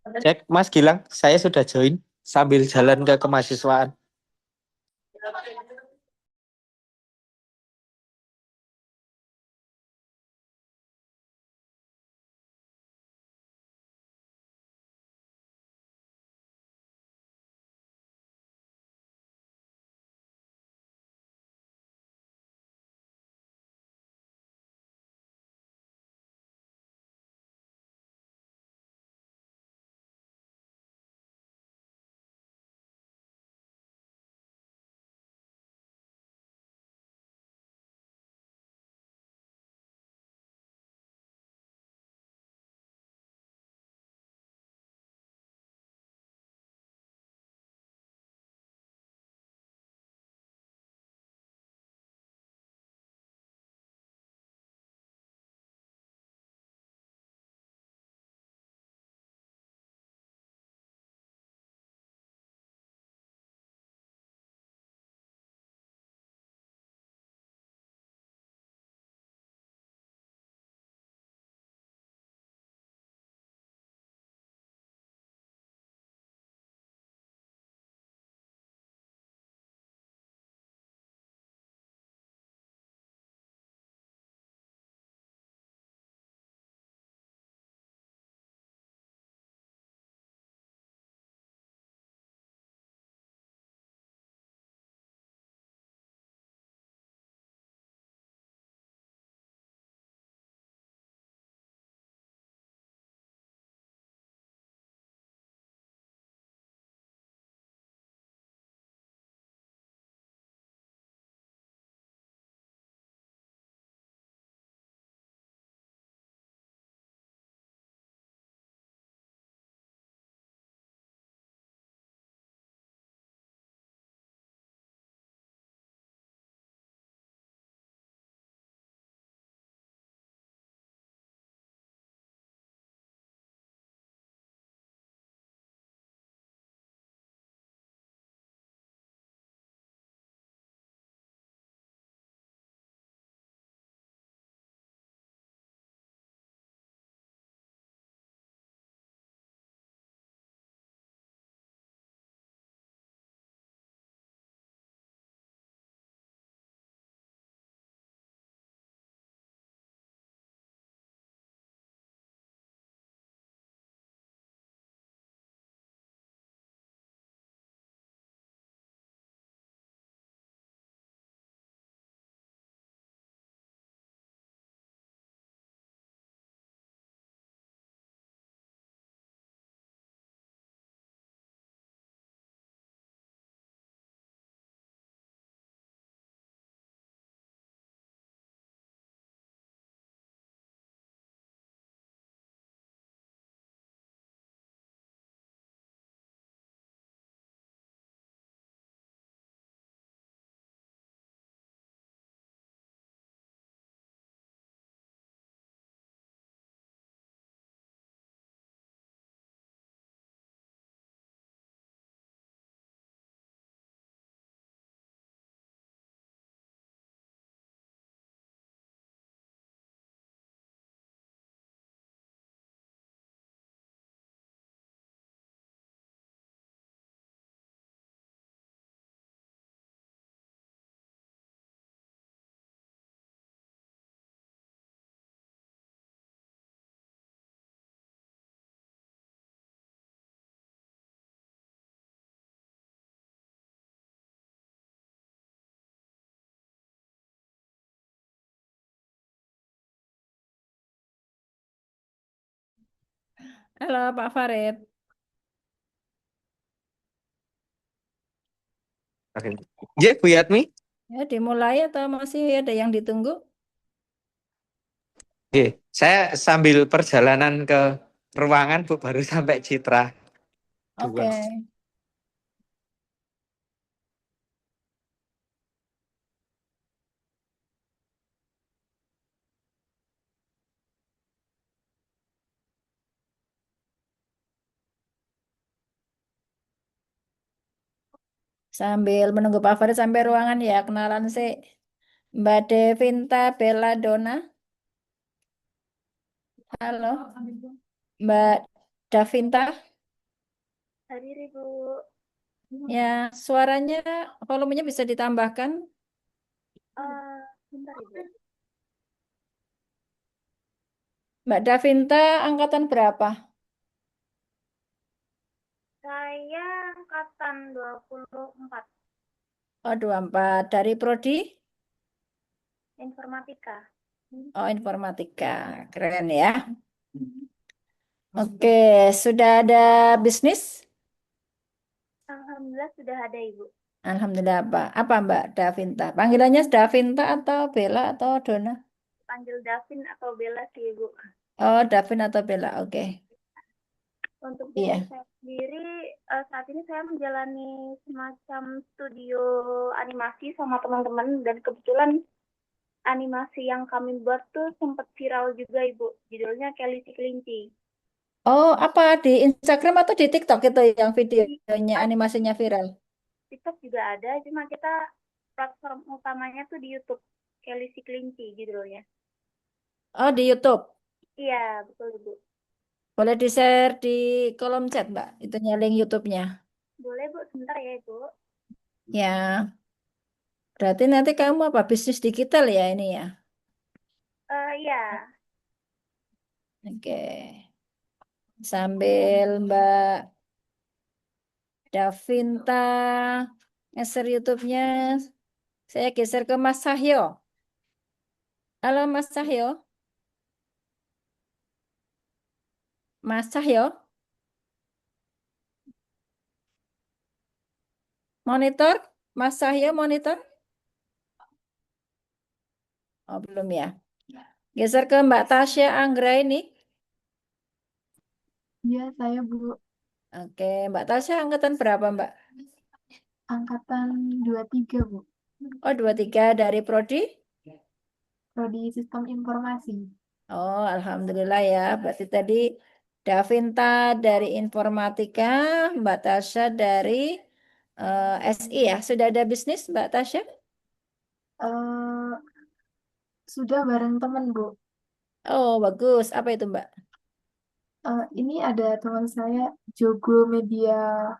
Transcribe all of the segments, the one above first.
Cek, Mas Gilang, saya sudah join sambil jalan ke kemahasiswaan. Halo Pak Farid, Oke. Ya, Bu Yatmi. ya dimulai atau masih ada yang ditunggu? Oke, saya sambil perjalanan ke ruangan, Bu, baru sampai Citra Oke, 2. sambil menunggu Pak Farid sampai ruangan ya, kenalan sih. Mbak Devinta Belladonna, halo. Mbak Davinta, Hadir Ibu. Ya, suaranya volumenya bisa ditambahkan. Bentar Ibu. Mbak Davinta angkatan berapa? Saya angkatan 24 Oh, 24. Dari prodi? informatika. Oh, informatika. Keren ya. Oke, sudah ada bisnis? Alhamdulillah sudah ada Ibu. Alhamdulillah apa? Apa Mbak Davinta? Panggilannya Davinta atau Bella atau Dona? Panggil Davin atau Bella sih Ibu. Oh, Davin atau Bella. Oke. Untuk bisnis Iya. saya sendiri, saat ini saya menjalani semacam studio animasi sama teman-teman dan kebetulan animasi yang kami buat tuh sempat viral juga Ibu. Judulnya Kelly si Kelinci. Oh, apa di Instagram atau di TikTok itu yang Di videonya animasinya viral? TikTok juga ada, cuma kita platform utamanya tuh di YouTube. Kelly si Kelinci judulnya. Oh, di YouTube. Iya, betul Ibu. Boleh di-share di kolom chat, Mbak. Itunya link YouTube-nya. Boleh Bu, sebentar ya Ibu. Ya, berarti nanti kamu apa? Bisnis digital ya ini ya? Iya, Oke. Sambil Mbak Davinta nge-share YouTube-nya, saya geser ke Mas Sahyo. Halo Mas Sahyo. Mas Sahyo, monitor? Mas Sahyo monitor? Oh, belum ya. Geser ke Mbak Tasya Anggra ini. Iya, saya Bu. Oke, Mbak Tasya angkatan berapa, Mbak? Angkatan 23 Bu. Oh, 23 dari Prodi? Prodi Sistem Informasi. Oh, Alhamdulillah ya. Berarti tadi Davinta dari Informatika, Mbak Tasya dari SI ya. Sudah ada bisnis, Mbak Tasya? eh sudah bareng temen Bu. Oh, bagus. Apa itu, Mbak? Ini ada teman saya, Jogo Media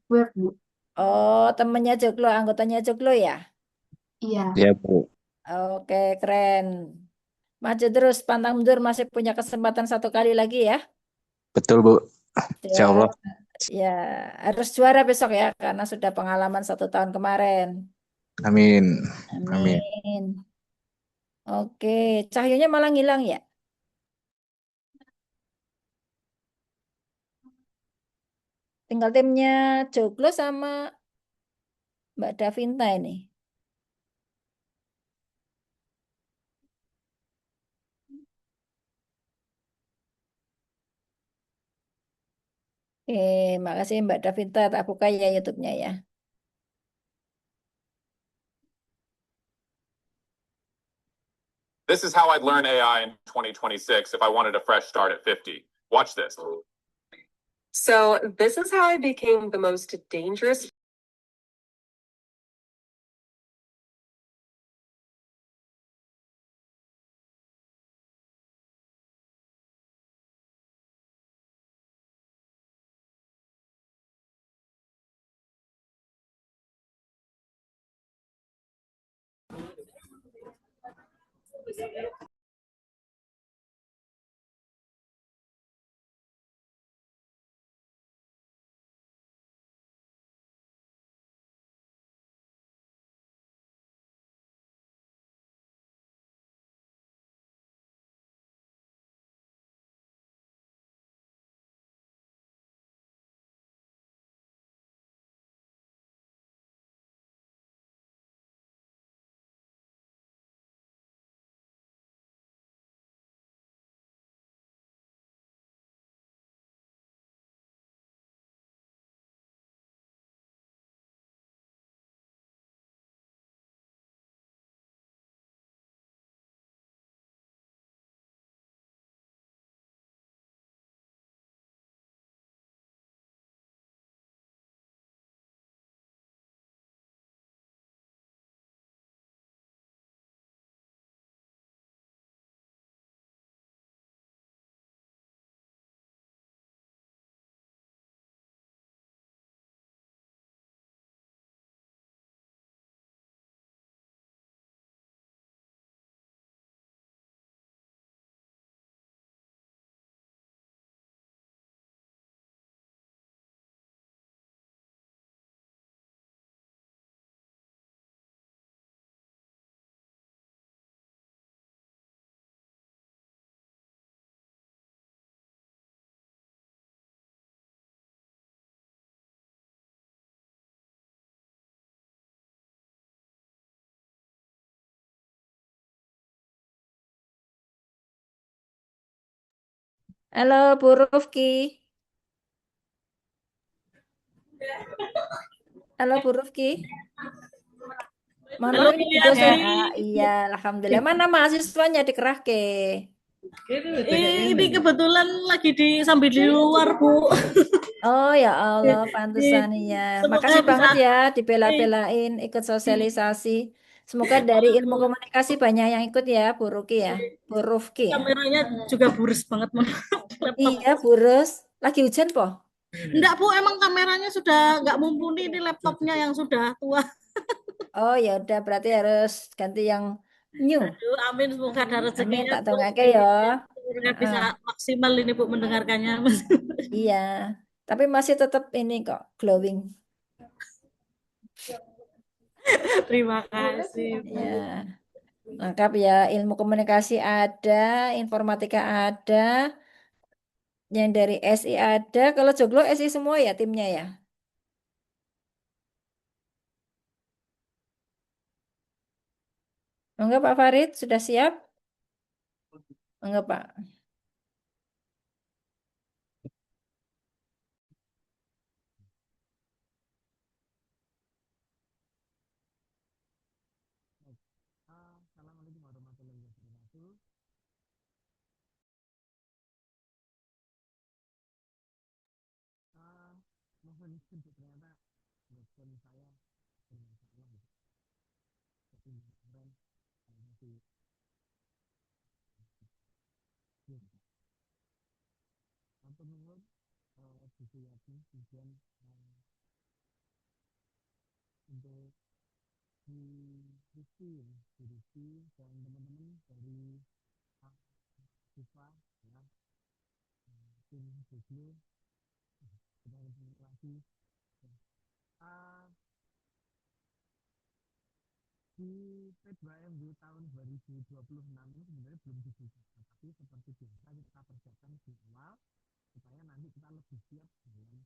Web Bu. Oh, temennya Joglo, anggotanya Joglo ya? Iya, Ya, Bu. Oke, keren. Maju terus, pantang mundur, masih punya kesempatan satu kali lagi ya. Betul, Bu. Insya Ya, Allah. ya harus juara besok ya, karena sudah pengalaman 1 tahun kemarin. Amin. Amin. Amin. Oke, cahyonya malah ngilang ya. Tinggal timnya Joglo sama Mbak Davinta ini. Oke, makasih Mbak Davinta. Tak buka ya YouTube-nya ya. This is how I'd learn AI in 2026 if I wanted a fresh start at 50. Watch this. So this is how I became the most dangerous Halo Bu Rufki. Halo Bu Rufki. Mohon Halo maaf ini Bu dosen. Filiasi. Iya, alhamdulillah. Mana mahasiswanya dikerahke? Ini kebetulan lagi sambil di luar, Bu. Oh ya Allah, pantesan ya. Semoga Makasih bisa. banget ya dibela-belain ikut sosialisasi. Semoga dari ilmu komunikasi banyak yang ikut ya, Bu Ruki ya. Bu Rufki ya. Kameranya juga burus banget, laptop. Iya, Burus. Lagi hujan, po? Enggak, Bu, emang kameranya sudah nggak mumpuni, ini laptopnya yang sudah tua. Oh ya udah, berarti harus ganti yang new. Aduh, amin, semoga ada Amin, rezekinya. tak Bu. dongake ya. Semoga bisa maksimal ini, Bu, mendengarkannya. Iya, tapi masih tetap ini kok, glowing. Terima kasih, Bu. Ya, lengkap ya. Ilmu komunikasi ada, informatika ada, yang dari SI ada. Kalau Joglo SI semua ya timnya ya. Enggak Pak Farid, sudah siap? Enggak Pak. Assalamualaikum warahmatullahi wabarakatuh. Mohon izin Bu, ternyata telepon saya bermasalah gitu. Ketinggalan masih untuk menurut disiapin tujuan untuk di Rizky dan teman-teman dari siswa ya, tim Joglo sudah bertemu lagi. Ah, di P2MW tahun 2026 ini sebenarnya belum dibuka, tapi seperti biasa kita persiapkan di awal supaya nanti kita lebih siap dengan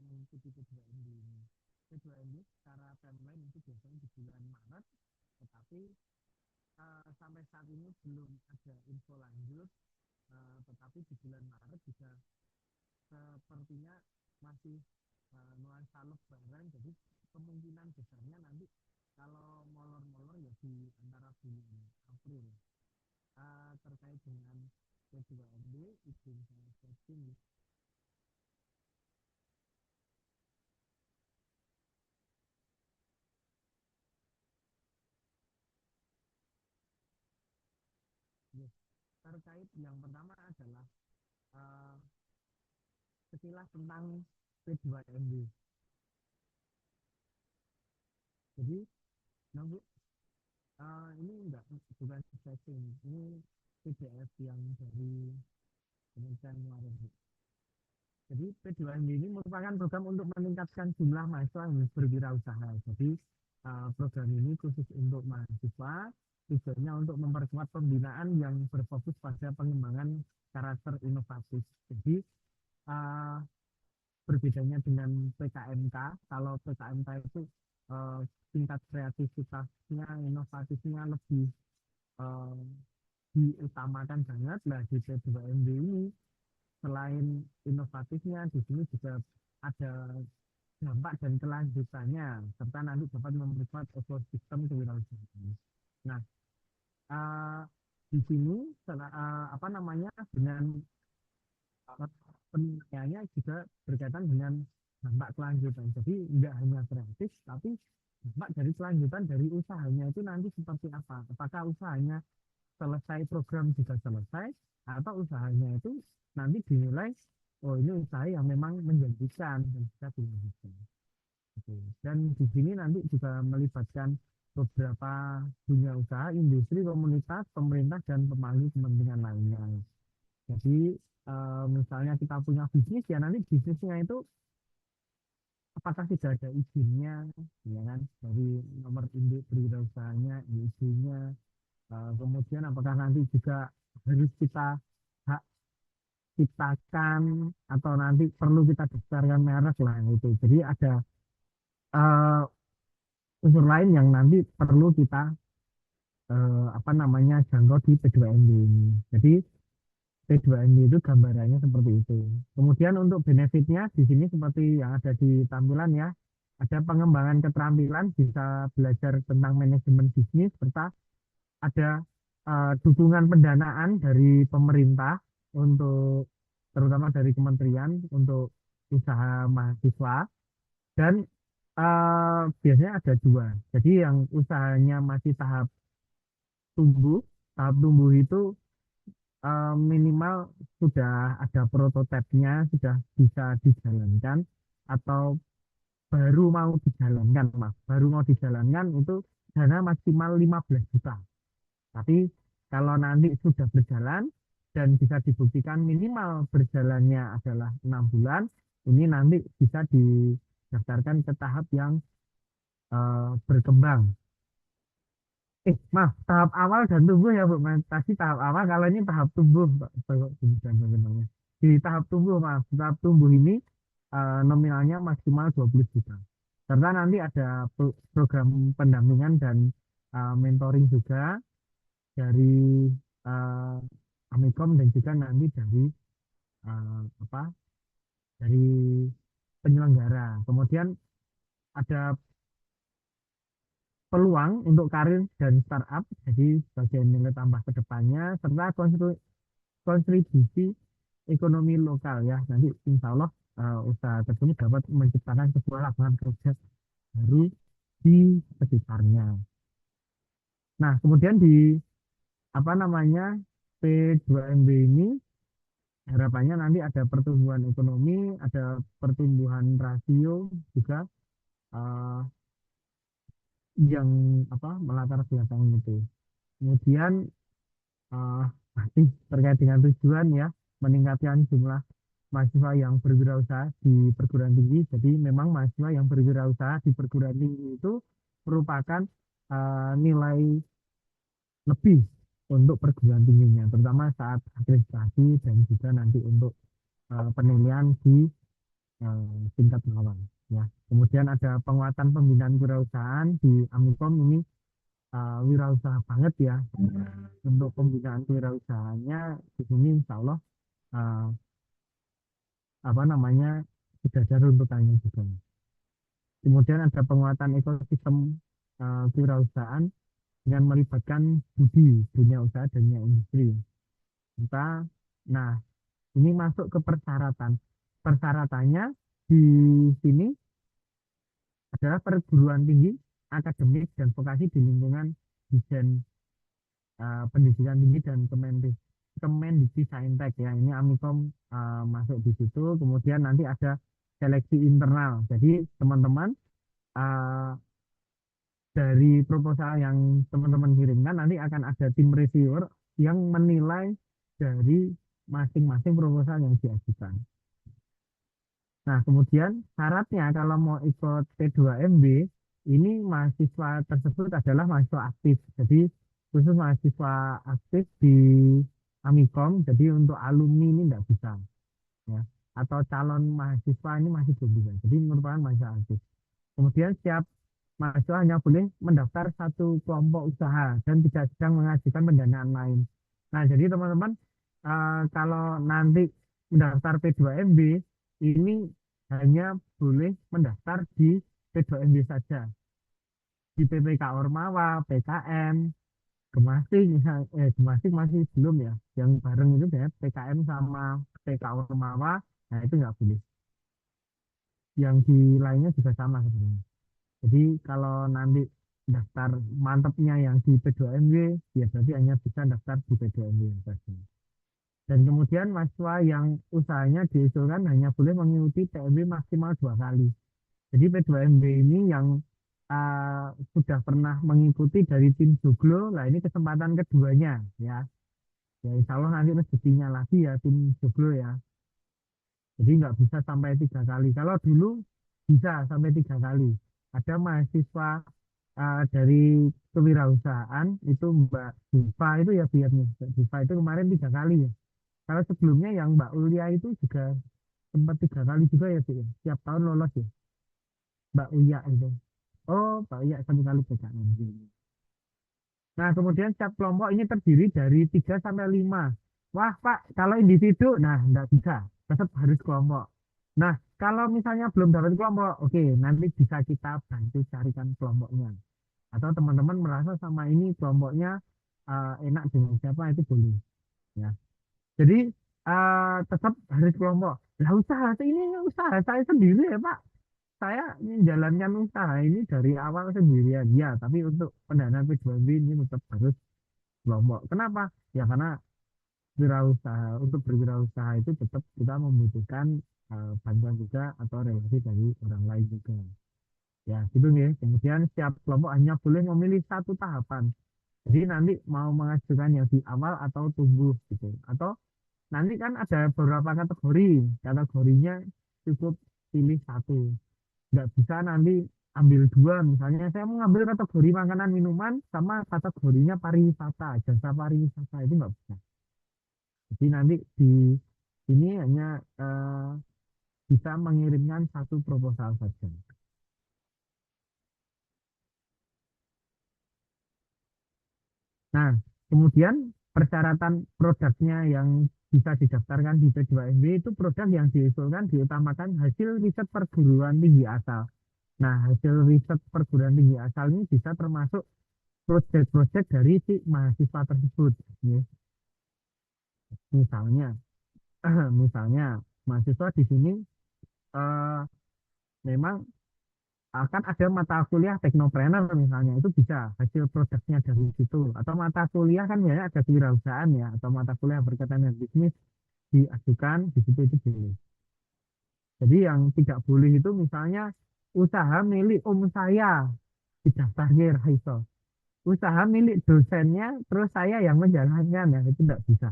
mengikuti P2MW ini. P2MW secara timeline itu biasanya di bulan Maret, tetapi sampai saat ini belum ada info lanjut, tetapi di bulan Maret juga sepertinya masih nuansa lebaran, jadi kemungkinan besarnya nanti kalau molor-molor ya di antara bulan April. Terkait dengan P2MW, izin saya posting. Terkait yang pertama adalah sekilas tentang P2MW. Jadi, ini enggak bukan setting, ini PDF yang dari Kementerian Luar Negeri. Jadi P2MW ini merupakan program untuk meningkatkan jumlah mahasiswa yang berwirausaha. Jadi program ini khusus untuk mahasiswa, tujuannya untuk memperkuat pembinaan yang berfokus pada pengembangan karakter inovatif. Jadi berbedanya dengan PKMK, kalau PKMK itu tingkat kreativitasnya, inovatifnya lebih diutamakan banget. Lah di P2MW ini selain inovatifnya, di sini juga ada dampak dan kelanjutannya, serta nanti dapat memperkuat ekosistem kewirausahaan. Nah, di sini dengan penilaiannya juga berkaitan dengan dampak kelanjutan. Jadi tidak hanya kreatif, tapi dampak dari kelanjutan dari usahanya itu nanti seperti apa? Apakah usahanya selesai program juga selesai, atau usahanya itu nanti dinilai, oh ini usaha yang memang menjanjikan dan bisa dilanjutkan. Dan di sini nanti juga melibatkan beberapa dunia usaha, industri, komunitas, pemerintah, dan pemangku kepentingan lainnya. Jadi misalnya kita punya bisnis, ya nanti bisnisnya itu apakah tidak ada izinnya, ya kan, dari nomor induk berwirausahanya, izinnya. Kemudian apakah nanti juga harus kita hak ciptakan atau nanti perlu kita daftarkan merek lah itu. Jadi ada unsur lain yang nanti perlu kita jangkau di P2MW ini. Jadi P2MB itu gambarannya seperti itu. Kemudian untuk benefitnya di sini seperti yang ada di tampilan ya, ada pengembangan keterampilan, bisa belajar tentang manajemen bisnis, serta ada dukungan pendanaan dari pemerintah untuk terutama dari kementerian untuk usaha mahasiswa dan biasanya ada dua. Jadi yang usahanya masih tahap tumbuh itu minimal sudah ada prototipenya, sudah bisa dijalankan atau baru mau dijalankan itu dana maksimal 15 juta. Tapi kalau nanti sudah berjalan dan bisa dibuktikan minimal berjalannya adalah 6 bulan, ini nanti bisa didaftarkan ke tahap yang berkembang. Maaf, tahap awal dan tumbuh ya Bu. Tadi tahap awal, kalau ini tahap tumbuh, Pak. Di tahap tumbuh, maaf, tahap tumbuh ini nominalnya maksimal 20 juta. Serta nanti ada program pendampingan dan mentoring juga dari Amikom dan juga nanti dari dari penyelenggara. Kemudian ada peluang untuk karir dan startup, jadi sebagai nilai tambah ke depannya, serta kontribusi ekonomi lokal ya. Nanti insya Allah usaha tersebut dapat menciptakan sebuah lapangan kerja baru di sekitarnya. Nah, kemudian di P2MB ini harapannya nanti ada pertumbuhan ekonomi, ada pertumbuhan rasio juga yang melatar belakang itu. Kemudian masih terkait dengan tujuan ya, meningkatkan jumlah mahasiswa yang berwirausaha di perguruan tinggi. Jadi memang mahasiswa yang berwirausaha di perguruan tinggi itu merupakan nilai lebih untuk perguruan tingginya, terutama saat akreditasi dan juga nanti untuk penilaian di tingkat bawah ya. Kemudian ada penguatan pembinaan kewirausahaan di Amikom ini wirausaha banget ya. Untuk pembinaan kewirausahaannya di sini insya Allah sudah ada runtutannya juga. Kemudian ada penguatan ekosistem kewirausahaan dengan melibatkan dunia usaha dan dunia industri. Nah, ini masuk ke persyaratan. Persyaratannya di sini adalah perguruan tinggi, akademik, dan vokasi di lingkungan desain pendidikan tinggi dan Kemendikti Saintek ya. Ini Amikom masuk di situ. Kemudian nanti ada seleksi internal. Jadi teman-teman dari proposal yang teman-teman kirimkan nanti akan ada tim reviewer yang menilai dari masing-masing proposal yang diajukan. Nah, kemudian syaratnya kalau mau ikut P2MB, ini mahasiswa tersebut adalah mahasiswa aktif. Jadi khusus mahasiswa aktif di Amikom, jadi untuk alumni ini tidak bisa. Ya. Atau calon mahasiswa ini masih belum bisa. Jadi merupakan mahasiswa aktif. Kemudian setiap mahasiswa hanya boleh mendaftar satu kelompok usaha dan tidak sedang mengajukan pendanaan lain. Nah, jadi teman-teman kalau nanti mendaftar P2MB, ini hanya boleh mendaftar di P2MB saja. Di PPK Ormawa, PKM, Gemasik masih belum ya. Yang bareng itu ya PKM sama PK Ormawa, nah itu nggak boleh. Yang di lainnya juga sama sebenarnya. Jadi kalau nanti daftar mantepnya yang di P2MB, ya berarti hanya bisa daftar di P2MB saja. Dan kemudian mahasiswa yang usahanya diusulkan hanya boleh mengikuti PMB maksimal 2 kali. Jadi P2MB ini yang sudah pernah mengikuti dari tim Joglo, lah ini kesempatan keduanya ya. Ya insya Allah nanti rezekinya lagi ya tim Joglo ya. Jadi nggak bisa sampai 3 kali. Kalau dulu bisa sampai 3 kali. Ada mahasiswa dari kewirausahaan itu Mbak Diva itu ya biarnya. Mbak Diva itu kemarin 3 kali ya. Kalau sebelumnya yang Mbak Ulia itu juga sempat 3 kali juga ya sih. Setiap tahun lolos ya. Mbak Uya itu. Oh, Mbak Uya 1 kali PKM. Nah, kemudian setiap kelompok ini terdiri dari 3 sampai 5 Wah, Pak, kalau individu, nah, enggak bisa. Tetap harus kelompok. Nah, kalau misalnya belum dapat kelompok, oke, nanti bisa kita bantu carikan kelompoknya. Atau teman-teman merasa sama ini kelompoknya enak dengan siapa, itu boleh. Ya. Jadi, tetap harus kelompok. Lah, ini usaha saya sendiri ya, Pak. Saya menjalankan usaha ini dari awal sendirian. Ya, tapi untuk pendanaan P2B ini tetap harus kelompok. Kenapa? Ya, karena untuk berwirausaha itu tetap kita membutuhkan bantuan juga atau relasi dari orang lain juga, ya gitu nih. Kemudian setiap kelompok hanya boleh memilih satu tahapan, jadi nanti mau mengajukan yang di awal atau tumbuh gitu, atau nanti kan ada beberapa kategorinya cukup pilih satu, nggak bisa nanti ambil dua. Misalnya saya mau ngambil kategori makanan minuman sama kategorinya pariwisata, jasa pariwisata, itu nggak bisa. Jadi nanti di ini hanya bisa mengirimkan satu proposal saja. Nah, kemudian persyaratan produknya yang bisa didaftarkan di P2MB itu produk yang diusulkan diutamakan hasil riset perguruan tinggi asal. Nah, hasil riset perguruan tinggi asal ini bisa termasuk proyek-proyek dari si mahasiswa tersebut. Ya. Misalnya, misalnya mahasiswa di sini eh, memang akan ada mata kuliah teknopreneur misalnya, itu bisa hasil produknya dari situ. Atau mata kuliah kan banyak ada kewirausahaan ya, atau mata kuliah berkaitan dengan bisnis diajukan di situ, itu boleh. Jadi yang tidak boleh itu misalnya usaha milik om saya didaftarkan Raiso, usaha milik dosennya terus saya yang menjalankan, ya itu tidak bisa.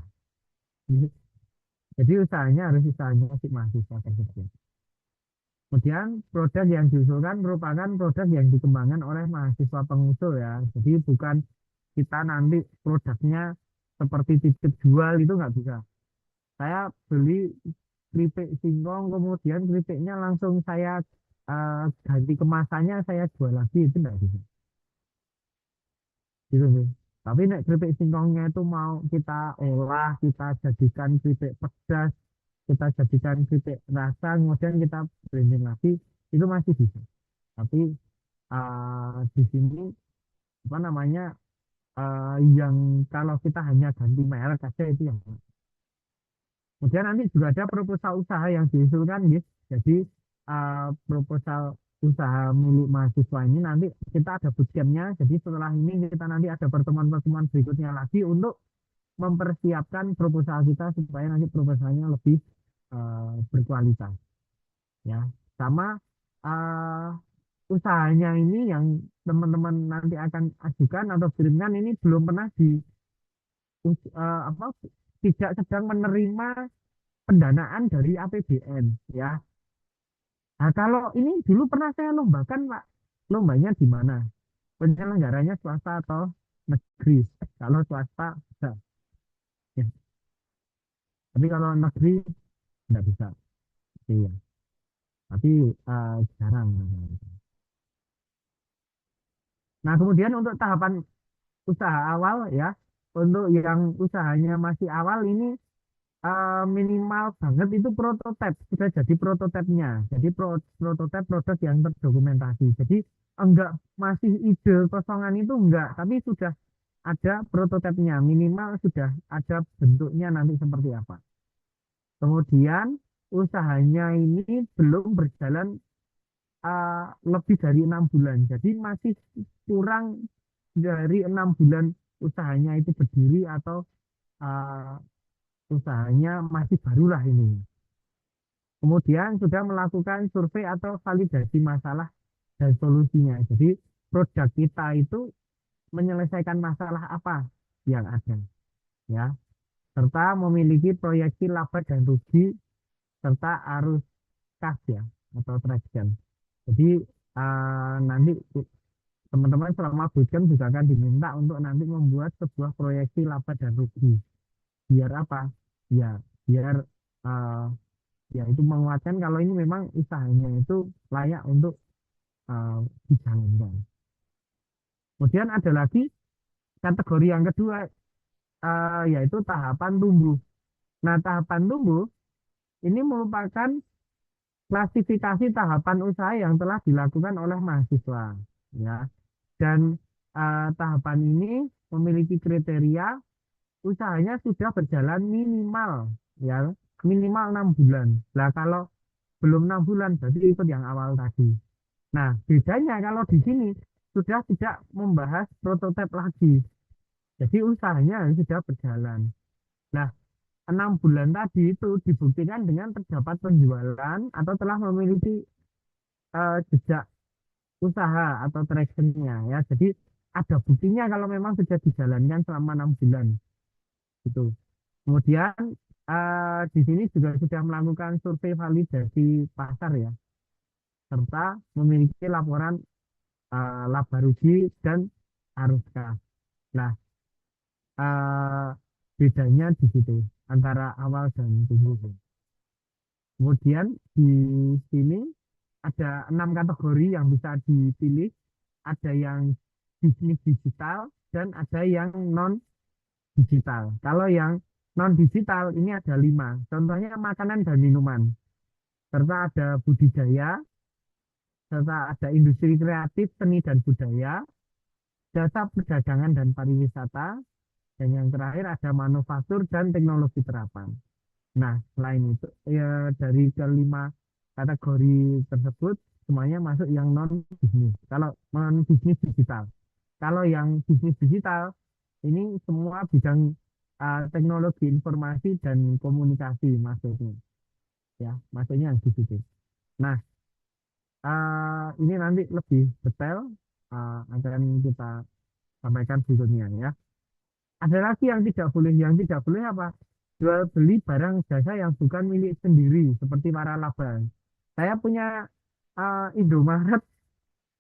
Jadi usahanya harus usahanya si mahasiswa tersebut. Kemudian produk yang diusulkan merupakan produk yang dikembangkan oleh mahasiswa pengusul ya. Jadi bukan kita nanti produknya seperti titip jual, itu nggak bisa. Saya beli keripik singkong, kemudian keripiknya langsung saya ganti kemasannya, saya jual lagi, itu nggak bisa. Gitu sih. Tapi nek keripik singkongnya itu mau kita olah, kita jadikan keripik pedas, kita jadikan keripik rasa, kemudian kita blending lagi, itu masih bisa. Tapi di sini apa namanya, yang kalau kita hanya ganti merek aja itu yang. Kemudian nanti juga ada proposal usaha yang diusulkan, guys. Jadi proposal usaha milik mahasiswa ini nanti kita ada bootcampnya. Jadi setelah ini kita nanti ada pertemuan-pertemuan berikutnya lagi untuk mempersiapkan proposal kita supaya nanti proposalnya lebih berkualitas. Ya, sama uh, usahanya ini yang teman-teman nanti akan ajukan atau kirimkan ini belum pernah apa, tidak sedang menerima pendanaan dari APBN ya. Nah, kalau ini dulu pernah saya lombakan, Pak. Lombanya di mana? Penyelenggaranya swasta atau negeri? Kalau swasta bisa. Ya. Tapi kalau negeri tidak bisa. Iya. Tapi jarang. Nah, kemudian untuk tahapan usaha awal ya, untuk yang usahanya masih awal ini minimal banget itu prototipe, sudah jadi prototipenya. Jadi prototipe produk yang terdokumentasi. Jadi enggak masih ide kosongan, itu enggak, tapi sudah ada prototipenya, minimal sudah ada bentuknya nanti seperti apa. Kemudian usahanya ini belum berjalan lebih dari 6 bulan. Jadi masih kurang dari 6 bulan usahanya itu berdiri, atau uh, usahanya masih barulah ini. Kemudian sudah melakukan survei atau validasi masalah dan solusinya. Jadi produk kita itu menyelesaikan masalah apa yang ada, ya. Serta memiliki proyeksi laba dan rugi serta arus kas ya, atau traction. Jadi nanti teman-teman selama bootcamp juga akan diminta untuk nanti membuat sebuah proyeksi laba dan rugi. Biar apa? Ya, biar uh, ya itu menguatkan kalau ini memang usahanya itu layak untuk dijalankan. Kemudian ada lagi kategori yang kedua, yaitu tahapan tumbuh. Nah, tahapan tumbuh ini merupakan klasifikasi tahapan usaha yang telah dilakukan oleh mahasiswa, ya. Dan tahapan ini memiliki kriteria usahanya sudah berjalan minimal, ya, minimal 6 bulan. Nah, kalau belum 6 bulan berarti ikut yang awal tadi. Nah, bedanya kalau di sini sudah tidak membahas prototipe lagi. Jadi usahanya sudah berjalan. Nah, 6 bulan tadi itu dibuktikan dengan terdapat penjualan atau telah memiliki jejak usaha atau tractionnya, ya. Jadi ada buktinya kalau memang sudah dijalankan selama 6 bulan gitu. Kemudian di sini juga sudah melakukan survei validasi pasar, ya, serta memiliki laporan laba rugi dan arus kas. Nah, eh, bedanya di situ antara awal dan tumbuh. Kemudian di sini ada 6 kategori yang bisa dipilih. Ada yang bisnis digital dan ada yang non digital. Kalau yang non digital ini ada 5. Contohnya makanan dan minuman, serta ada budidaya, serta ada industri kreatif, seni dan budaya, jasa perdagangan dan pariwisata, dan yang terakhir ada manufaktur dan teknologi terapan. Nah, selain itu, ya, dari kelima kategori tersebut, semuanya masuk yang non bisnis. Kalau non bisnis digital, kalau yang bisnis digital ini semua bidang teknologi informasi dan komunikasi masuknya, ya, masuknya yang di situ. Nah, ini nanti lebih detail akan kita sampaikan berikutnya, ya. Ada lagi yang tidak boleh. Yang tidak boleh apa? Jual beli barang jasa yang bukan milik sendiri, seperti waralaba. Saya punya Indomaret,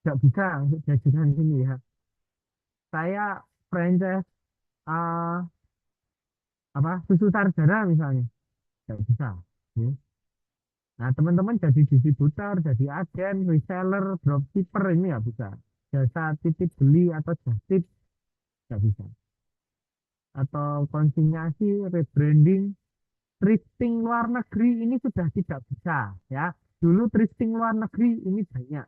nggak bisa untuk jajanan ini, ya. Saya franchise susu sarjana misalnya, nggak bisa, ya. Nah, teman-teman jadi distributor, jadi agen, reseller, dropshipper ini nggak bisa. Jasa titip beli atau just tip nggak bisa. Atau konsinyasi, rebranding, thrifting luar negeri ini sudah tidak bisa, ya. Dulu thrifting luar negeri ini banyak.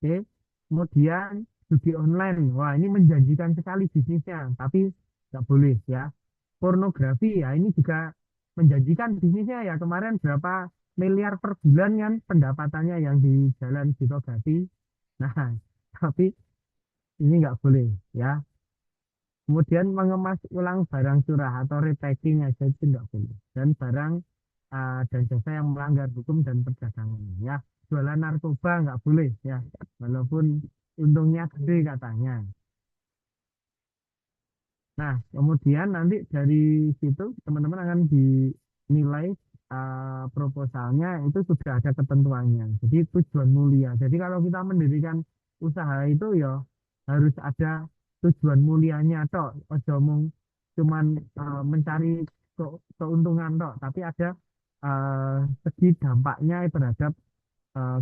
Oke. Kemudian judi online, wah ini menjanjikan sekali bisnisnya, tapi nggak boleh, ya. Pornografi, ya ini juga menjanjikan bisnisnya, ya. Kemarin berapa miliar per bulan kan pendapatannya yang di jalan pornografi. Nah, tapi ini nggak boleh, ya. Kemudian mengemas ulang barang curah atau repacking aja itu tidak boleh. Dan barang dan jasa yang melanggar hukum dan perdagangan, ya. Jualan narkoba nggak boleh, ya. Walaupun untungnya gede katanya. Nah, kemudian nanti dari situ teman-teman akan dinilai proposalnya itu sudah ada ketentuannya. Jadi tujuan mulia. Jadi kalau kita mendirikan usaha itu ya harus ada tujuan mulianya tok. Ojo omong cuman mencari keuntungan tok, tapi ada segi dampaknya terhadap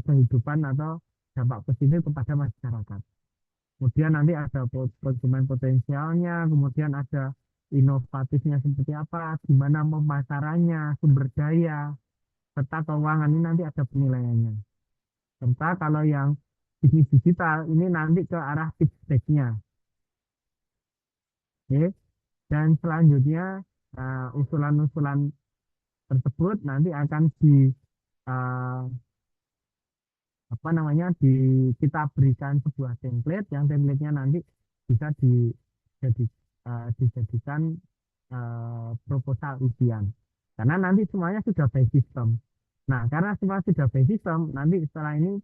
kehidupan atau dampak positif kepada masyarakat. Kemudian nanti ada konsumen potensialnya, kemudian ada inovatifnya seperti apa, gimana pemasarannya, sumber daya, serta keuangan ini nanti ada penilaiannya. Serta kalau yang bisnis digital ini nanti ke arah pitch deck-nya. Oke. Dan selanjutnya usulan-usulan tersebut nanti akan kita berikan sebuah template, yang template-nya nanti bisa dijadikan proposal ujian. Karena nanti semuanya sudah by system. Nah, karena semua sudah by system, nanti setelah ini